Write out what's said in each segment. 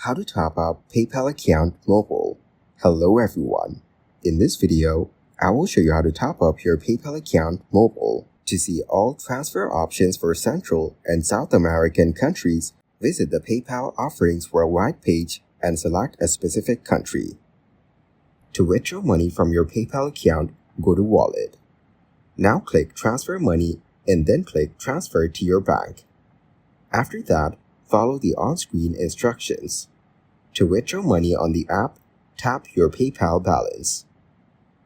How to top up PayPal account mobile. Hello everyone. In this video, I will show you how to top up your PayPal account mobile. To see all transfer options for Central and South American countries, visit the PayPal Offerings Worldwide page and select a specific country. To withdraw money from your PayPal account, go to Wallet. Now click Transfer Money and then click Transfer to your bank. After that, follow the on-screen instructions. To withdraw money on the app, tap your PayPal balance.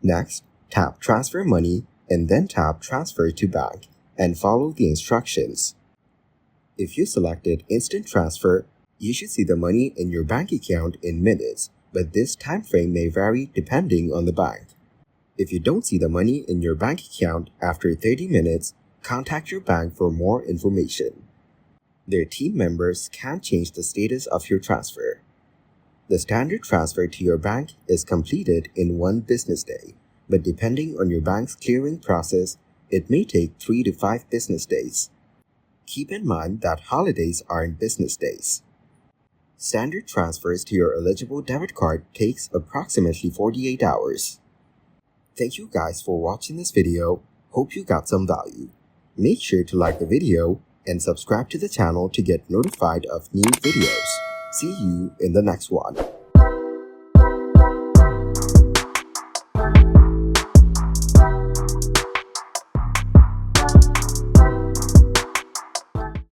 Next, tap Transfer Money and then tap Transfer to Bank and follow the instructions. If you selected Instant Transfer, you should see the money in your bank account in minutes, but this time frame may vary depending on the bank. If you don't see the money in your bank account after 30 minutes, contact your bank for more information. Their team members can change the status of your transfer. The standard transfer to your bank is completed in 1 business day, but depending on your bank's clearing process, it may take 3 to 5 business days. Keep in mind that holidays aren't business days. Standard transfers to your eligible debit card takes approximately 48 hours. Thank you guys for watching this video. Hope you got some value. Make sure to like the video and subscribe to the channel to get notified of new videos. See you in the next one.